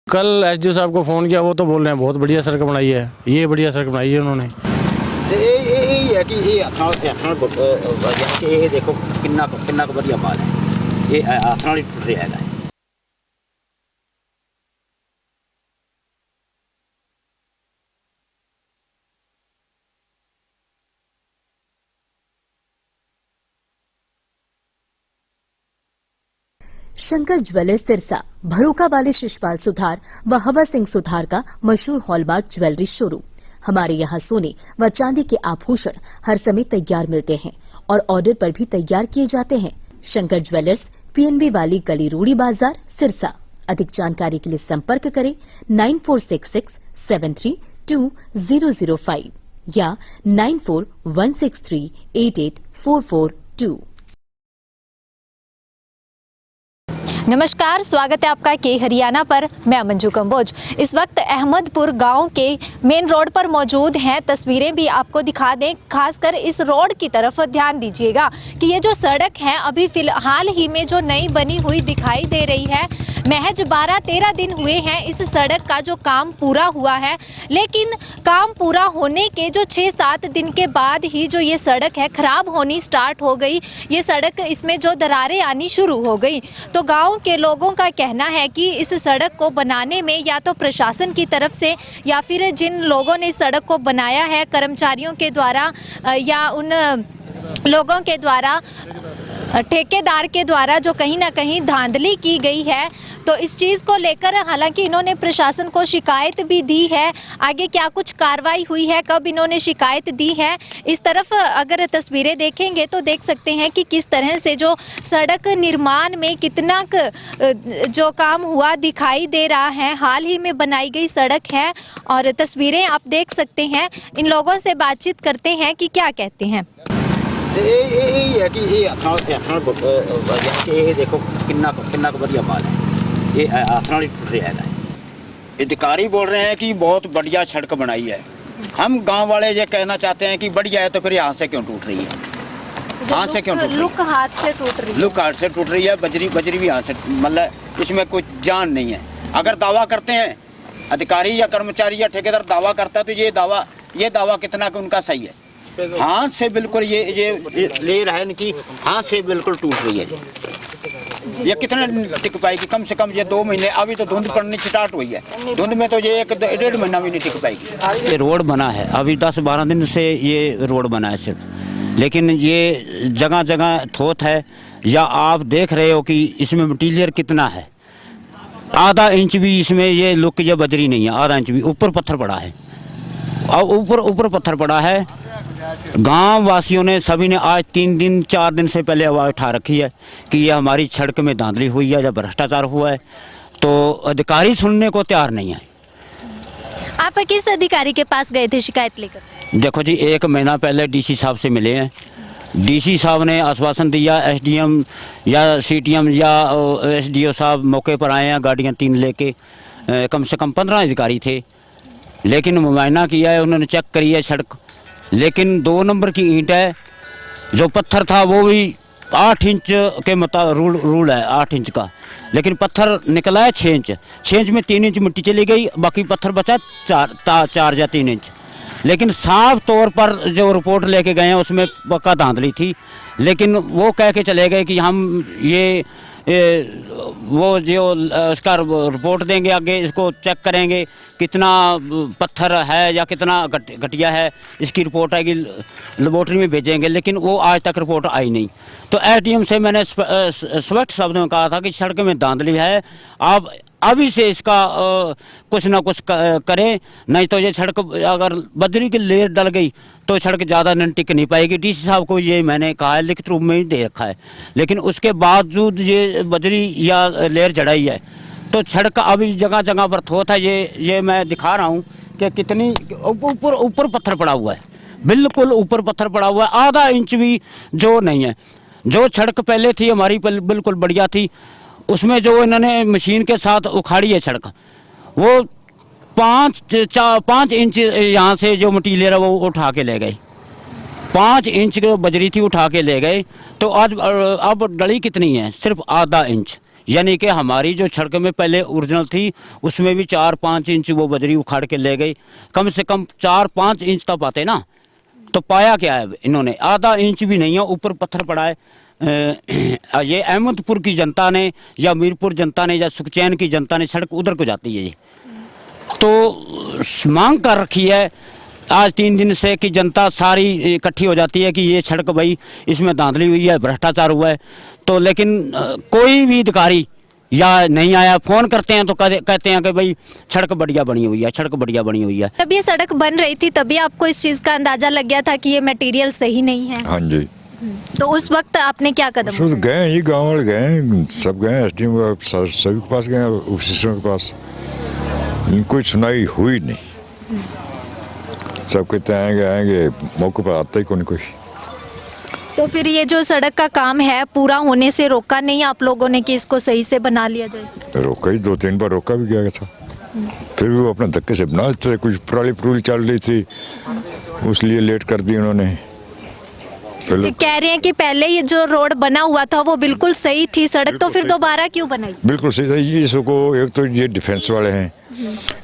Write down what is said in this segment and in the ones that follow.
कल एसडीओ साहब को फ़ोन किया, वो तो बोल रहे हैं बहुत बढ़िया सड़क बनाई है, ये बढ़िया सड़क बनाई है उन्होंने। ਇਹ ਹੈ ਕਿ ਇਹ ਆਖਣਾ ਕਿ ਇਹ ਦੇਖੋ ਕਿੰਨਾ ਕੁ ਵਧੀਆ ਮਾਲ ਹੈ, ਇਹ ਆਖਣ ਵਾਲੀ ਟੁੱਟ ਰਿਹਾ ਹੈਗਾ। शंकर ज्वेलर्स सिरसा, भरोका वाले शिशपाल सुथार व हवा सिंह सुथार का मशहूर हॉलमार्क ज्वेलरी शोरूम। हमारे यहाँ सोने व चांदी के आभूषण हर समय तैयार मिलते हैं और ऑर्डर पर भी तैयार किए जाते हैं। शंकर ज्वेलर्स, पीएनबी वाली गली, रूड़ी बाजार, सिरसा। अधिक जानकारी के लिए संपर्क करें 9466732005 या 9416388442। नमस्कार, स्वागत है आपका के हरियाणा पर। मैं मंजू कंबोज इस वक्त अहमदपुर गांव के मेन रोड पर मौजूद हैं। तस्वीरें भी आपको दिखा दें, खासकर इस रोड की तरफ ध्यान दीजिएगा कि ये जो सड़क है अभी फिलहाल ही में जो नई बनी हुई दिखाई दे रही है। महज 12-13 दिन हुए हैं इस सड़क का जो काम पूरा हुआ है, लेकिन काम पूरा होने के जो 6-7 दिन के बाद ही जो ये सड़क है खराब होनी स्टार्ट हो गई। ये सड़क, इसमें जो दरारें आनी शुरू हो गई। तो गांव के लोगों का कहना है कि इस सड़क को बनाने में या तो प्रशासन की तरफ से या फिर जिन लोगों ने इस सड़क को बनाया है कर्मचारियों के द्वारा या उन लोगों के द्वारा, ठेकेदार के द्वारा जो कहीं ना कहीं धांधली की गई है। तो इस चीज़ को लेकर हालांकि इन्होंने प्रशासन को शिकायत भी दी है। आगे क्या कुछ कार्रवाई हुई है, कब इन्होंने शिकायत दी है, इस तरफ अगर तस्वीरें देखेंगे तो देख सकते हैं कि किस तरह से जो सड़क निर्माण में कितना जो काम हुआ दिखाई दे रहा है। हाल ही में बनाई गई सड़क है और तस्वीरें आप देख सकते हैं। इन लोगों से बातचीत करते हैं कि क्या कहते हैं। ਇਹ ਹੈ ਕਿ ਇਹ ਆਖਣ ਕਿ ਇਹ ਦੇਖੋ ਕਿੰਨਾ ਕੁ ਵਧੀਆ ਮਾਲ ਹੈ, ਇਹ आखने वाली टूट रहा है। अधिकारी बोल रहे हैं कि बहुत बढ़िया सड़क बनाई है। हम गांव वाले ये कहना चाहते हैं कि बढ़िया है तो फिर यहाँ से क्यों टूट रही है, हाथ से क्यों टूट रही है? लुक हाथ से टूट रही है, लुक हाथ से टूट रही है। बजरी भी यहाँ से, मतलब इसमें कुछ जान नहीं है। अगर दावा करते हैं अधिकारी या कर्मचारी या ठेकेदार दावा करता है तो ये दावा कितना कि उनका सही है। हाथ से बिल्कुल ये ले रहा है इनकी, हाथ से बिल्कुल टूट रही है। ये कितना टिक पाएगी? कम से कम ये 2 महीने, अभी तो धुंध पड़नी स्टार्ट हुई है। धुंध में तो ये 1-1.5 महीना भी नहीं टिक पाएगी। ये रोड बना है, अभी 10-12 दिन से ये रोड बना है सिर्फ, लेकिन ये जगह जगह थोथ है। या आप देख रहे हो कि इसमें मटीरियल कितना है, आधा इंच भी इसमें ये लुक या बजरी नहीं है, आधा इंच भी। ऊपर पत्थर पड़ा है और ऊपर पत्थर पड़ा है। गांव वासियों ने सभी ने आज 3-4 दिन से पहले आवाज़ उठा रखी है कि ये हमारी सड़क में धांधली हुई है या भ्रष्टाचार हुआ है, तो अधिकारी सुनने को तैयार नहीं है। आप किस अधिकारी के पास गए थे शिकायत लेकर? देखो जी, 1 महीना पहले डीसी साहब से मिले हैं। डीसी साहब ने आश्वासन दिया, एसडीएम या सीटीएम या एसडीओ साहब मौके पर आए हैं गाड़ियाँ 3 लेके। कम से कम 15 अधिकारी थे, लेकिन मुआयना किया है, उन्होंने चेक करी है सड़क। लेकिन 2 नंबर की ईंट है, जो पत्थर था वो भी 8 इंच के रूल है 8 इंच का, लेकिन पत्थर निकला है 6 इंच। 6 इंच में 3 इंच मिट्टी चली गई, बाकी पत्थर बचा 4 या 3 इंच। लेकिन साफ तौर पर जो रिपोर्ट लेके गए हैं उसमें पक्का धांधली थी, लेकिन वो कह के चले गए कि हम वो जो उसका रिपोर्ट देंगे, आगे इसको चेक करेंगे कितना पत्थर है या कितना घटिया है, इसकी रिपोर्ट आएगी, लेबोरेटरी में भेजेंगे। लेकिन वो आज तक रिपोर्ट आई नहीं। तो एसडीएम से मैंने स्पष्ट शब्दों में कहा था कि सड़क में धांधली है, आप अभी से इसका कुछ ना कुछ करें, नहीं तो ये सड़क अगर बजरी की लेयर डल गई तो सड़क ज़्यादा दिन टिक नहीं पाएगी। डीसी साहब को ये मैंने कहा है, लिखित रूप में ही दे रखा है, लेकिन उसके बावजूद ये बजरी या लेयर जड़ाई है तो सड़क अभी जगह जगह पर थोथ है। ये मैं दिखा रहा हूँ कि कितनी ऊपर पत्थर पड़ा हुआ है, बिल्कुल ऊपर पत्थर पड़ा हुआ है, आधा इंच भी जो नहीं है। जो सड़क पहले थी हमारी बिल्कुल बढ़िया थी, उसमें जो इन्होंने मशीन के साथ उखाड़ी है सड़क, वो 5 इंच यहाँ से जो मटीरियल है वो उठा के ले गए। 5 इंच बजरी थी उठा के ले गए। तो आज अब डली कितनी है? सिर्फ आधा इंच। यानी कि हमारी जो सड़क में पहले ओरिजिनल थी उसमें भी 4-5 इंच वो बजरी उखाड़ के ले गई। कम से कम 4-5 इंच तक पाते ना, तो पाया क्या है इन्होंने, आधा इंच भी नहीं है, ऊपर पत्थर पड़ा है। ये अहमदपुर की जनता ने या मीरपुर जनता ने या सुखचैन की जनता ने सड़क उधर को जाती है जी, तो मांग कर रखी है आज 3 दिन से कि जनता सारी इकट्ठी हो जाती है कि ये सड़क भाई इसमें धांधली हुई है, भ्रष्टाचार हुआ है। तो लेकिन कोई भी अधिकारी या नहीं आया, फोन करते हैं तो कहते हैं कि भाई सड़क बढ़िया बनी हुई है, सड़क बढ़िया बनी हुई है। जब ये सड़क बन रही थी तभी आपको इस चीज़ का अंदाजा लग गया था कि ये मटेरियल सही नहीं है? हाँ जी। तो उस वक्त आपने क्या कदम उसमें तो गए, ये गाँव वाले गए, सब गए, एसडीएम सभी के पास गए, ऑफिसरों के पास, कोई सुनाई हुई नहीं। सब कहते आएंगे, मौके पर आता ही कोई। तो फिर ये जो सड़क का काम है पूरा होने से रोका नहीं आप लोगों ने कि इसको सही से बना लिया जाए? रोका ही, 2-3 बार रोका भी गया था, फिर भी वो अपने धक्के से बना लेते थे। कुछ पराली चल रही थी, उस लिए लेट कर दी उन्होंने। कह रहे हैं कि पहले ये जो रोड बना हुआ था वो बिल्कुल सही थी सड़क, तो फिर दोबारा क्यों बनाई? बिल्कुल सही था। इसको एक तो ये डिफेंस वाले हैं,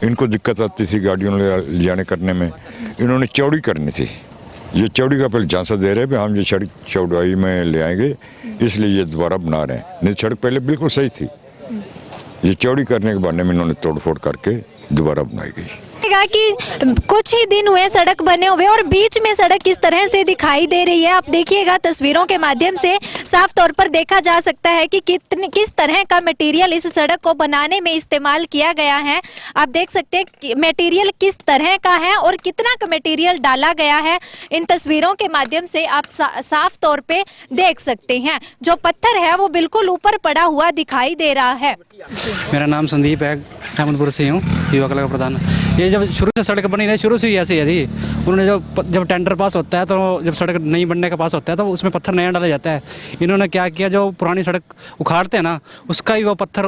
इनको दिक्कत आती थी गाड़ियों ले जाने करने में, इन्होंने चौड़ी करनी थी। ये चौड़ी का पहले झांसा दे रहे हैं हम ये सड़क चौड़ाई में ले आएंगे, इसलिए ये दोबारा बना रहे हैं। नहीं, सड़क पहले बिल्कुल सही थी, ये चौड़ी करने के बहाने में इन्होंने तोड़फोड़ करके दोबारा बनाई गई। कि कुछ ही दिन हुए सड़क बने हुए और बीच में सड़क किस तरह से दिखाई दे रही है आप देखिएगा, तस्वीरों के माध्यम से साफ तौर पर देखा जा सकता है कि किस तरह का मटेरियल इस सड़क को बनाने में इस्तेमाल किया गया है। आप देख सकते हैं कि मटेरियल किस तरह का है और कितना का मटेरियल डाला गया है, इन तस्वीरों के माध्यम से आप साफ तौर पे देख सकते हैं। जो पत्थर है वो बिल्कुल ऊपर पड़ा हुआ दिखाई दे रहा है। मेरा नाम संदीप है, अहमदपुर से हूँ, युवा कला का प्रधान। ये जब शुरू से सड़क बनी है, शुरू से ही ऐसी है जी। उन्होंने जब टेंडर पास होता है, तो जब सड़क नहीं बनने का पास होता है तो उसमें पत्थर नया डाला जाता है। इन्होंने क्या किया, जो पुरानी सड़क उखाड़ते हैं ना, उसका ही वो पत्थर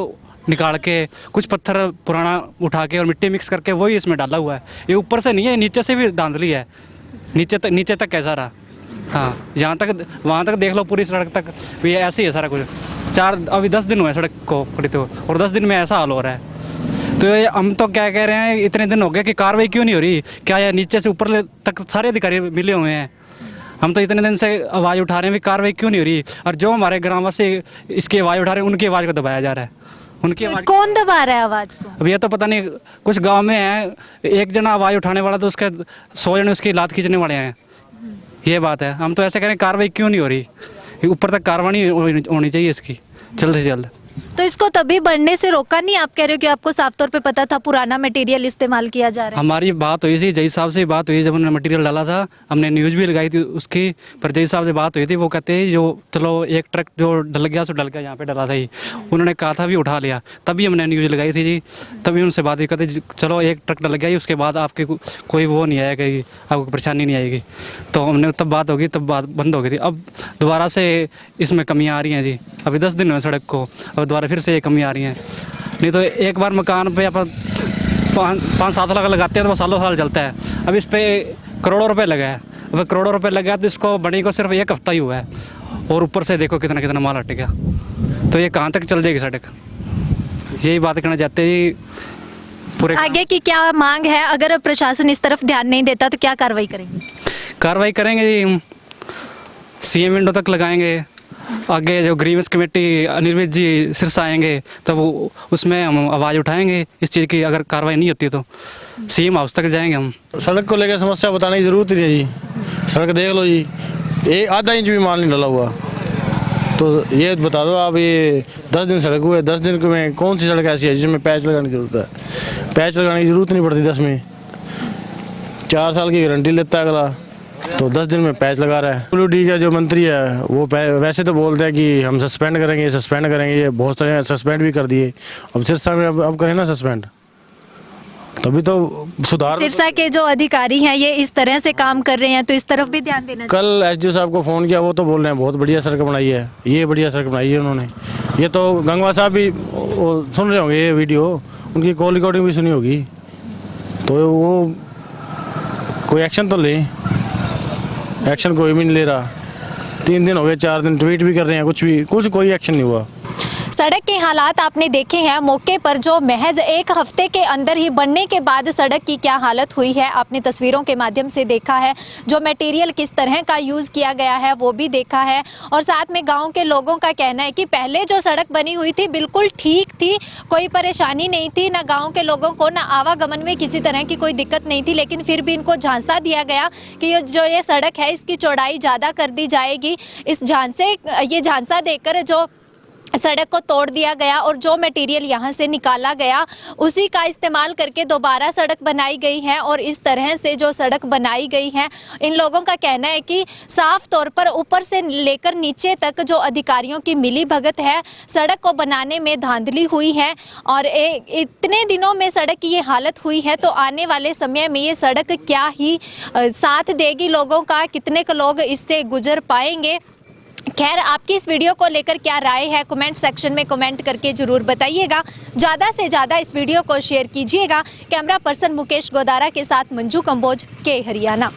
निकाल के, कुछ पत्थर पुराना उठा के और मिट्टी मिक्स करके वही इसमें डाला हुआ है। ये ऊपर से नहीं है, नीचे से भी धांधली है, नीचे तक कैसा रहा। हाँ, यहाँ तक वहाँ तक देख लो, पूरी सड़क तक भी ऐसे ही है सारा कुछ। अभी 10 दिन हुए सड़क को खरीदे हुए और 10 दिन में ऐसा हाल हो रहा है। तो ये हम तो क्या कह रहे हैं, इतने दिन हो गए कि कार्रवाई क्यों नहीं हो रही? क्या ये नीचे से ऊपर तक सारे अधिकारी मिले हुए हैं? हम तो इतने दिन से आवाज़ उठा रहे हैं, भी कार्रवाई क्यों नहीं हो रही? और जो हमारे ग्रामवासी इसकी आवाज़ उठा रहे हैं, उनकी आवाज़ को दबाया जा रहा है। उनकी आवाज़ कौन दबा रहा है आवाज़ को? अब ये तो पता नहीं, कुछ गाँव में है, एक जना आवाज़ उठाने वाला तो उसके 100 जने उसकी लात खींचने वाले हैं। ये बात है। हम तो ऐसे कह रहे हैं, कार्रवाई क्यों नहीं हो रही? ऊपर तक कार्रवाई होनी चाहिए इसकी, जल्द से जल्द। तो इसको तभी बढ़ने से रोका नहीं? आप कह रहे हो कि आपको साफ तौर पे पता था पुराना मटेरियल इस्तेमाल किया जा रहा है। हमारी बात हुई थी जय साहब से, बात हुई जब उन्होंने मटेरियल डाला था, हमने न्यूज़ भी लगाई थी उसकी, पर जय साहब से बात हुई थी, वो कहते हैं जो चलो एक ट्रक जो डल गया सो डल गया, यहाँ पे डला था ही, उन्होंने कहा था भी उठा लिया, तभी हमने न्यूज़ लगाई थी जी। तभी उनसे बात हुई, कहते चलो एक ट्रक डल गया, उसके बाद आपके कोई वो नहीं आएगा, आपको परेशानी नहीं आएगी। तो हमने तब बात होगी, तब बात बंद हो गई थी। अब दोबारा से इसमें कमियाँ आ रही हैं जी। अभी 10 दिन हुए सड़क को, अब दोबारा फिर से ये कमी आ रही हैं। नहीं तो एक बार मकान पे अपन 5-7 लाख लगाते हैं तो वो सालों साल चलता है। अब इस पे करोड़ों रुपए लगा है। अब करोड़ों रुपए लगा तो इसको बनी को सिर्फ 1 हफ्ता ही हुआ है, और ऊपर से देखो कितना कितना माल हट गया। तो ये कहाँ तक चल जाएगी सड़क? यही बात करना चाहते हैं पूरे। आगे की क्या मांग है? अगर प्रशासन इस तरफ ध्यान नहीं देता तो क्या कार्रवाई करेंगे? कार्रवाई करेंगे जी, हम CM विंडो तक लगाएंगे। आगे जो ग्रीवेंस कमेटी अनिल विज जी सिरसा आएंगे तो वो उसमें हम आवाज़ उठाएंगे इस चीज़ की। अगर कार्रवाई नहीं होती तो CM हाउस तक जाएंगे हम। सड़क को लेकर समस्या बताने की ज़रूरत नहीं है जी। सड़क देख लो जी, एक आधा इंच भी माल नहीं डाला हुआ। तो ये बता दो आप, ये 10 दिन सड़क हुए, 10 दिन में कौन सी सड़क ऐसी है जिसमें पैच लगाने की ज़रूरत है? पैच लगाने की ज़रूरत नहीं पड़ती 10 में। 4 साल की गारंटी लेता है अगला, तो 10 दिन में पैच लगा रहा है। WD का जो मंत्री है वो वैसे तो बोलते हैं कि हम सस्पेंड करेंगे, ये बहुत सारे सस्पेंड भी कर दिए। अब सिरसा में अब करें ना सस्पेंड, तभी तो सुधार। सिरसा के जो अधिकारी हैं ये इस तरह से काम कर रहे हैं, तो इस तरफ भी ध्यान देना चाहिए। कल SDO साहब को फ़ोन किया, वो तो बोल रहे हैं बहुत बढ़िया सड़क बनाई है, ये बढ़िया सड़क बनाई है उन्होंने। ये तो गंगवा साहब भी सुन रहे होंगे ये वीडियो, उनकी कॉल रिकॉर्डिंग भी सुनी होगी, तो वो कोई एक्शन तो ले। एक्शन कोई भी नहीं ले रहा। 3 दिन हो गए, 4 दिन ट्वीट भी कर रहे हैं, कोई एक्शन नहीं हुआ। सड़क के हालात आपने देखे हैं। मौके पर जो महज एक हफ्ते के अंदर ही बनने के बाद सड़क की क्या हालत हुई है आपने तस्वीरों के माध्यम से देखा है। जो मटेरियल किस तरह का यूज़ किया गया है वो भी देखा है, और साथ में गांव के लोगों का कहना है कि पहले जो सड़क बनी हुई थी बिल्कुल ठीक थी, कोई परेशानी नहीं थी, ना गाँव के लोगों को ना आवागमन में किसी तरह की कोई दिक्कत नहीं थी। लेकिन फिर भी इनको झांसा दिया गया कि ये सड़क है इसकी चौड़ाई ज़्यादा कर दी जाएगी। ये झांसा देकर जो सड़क को तोड़ दिया गया और जो मटेरियल यहाँ से निकाला गया उसी का इस्तेमाल करके दोबारा सड़क बनाई गई है। और इस तरह से जो सड़क बनाई गई है, इन लोगों का कहना है कि साफ तौर पर ऊपर से लेकर नीचे तक जो अधिकारियों की मिली भगत है, सड़क को बनाने में धांधली हुई है। और इतने दिनों में सड़क की ये हालत हुई है, तो आने वाले समय में ये सड़क क्या ही साथ देगी लोगों का, कितने लोग इससे गुजर पाएंगे। खैर, आपकी इस वीडियो को लेकर क्या राय है कमेंट सेक्शन में कमेंट करके ज़रूर बताइएगा। ज़्यादा से ज़्यादा इस वीडियो को शेयर कीजिएगा। कैमरा पर्सन मुकेश गोदारा के साथ मंजू कंबोज, के हरियाणा।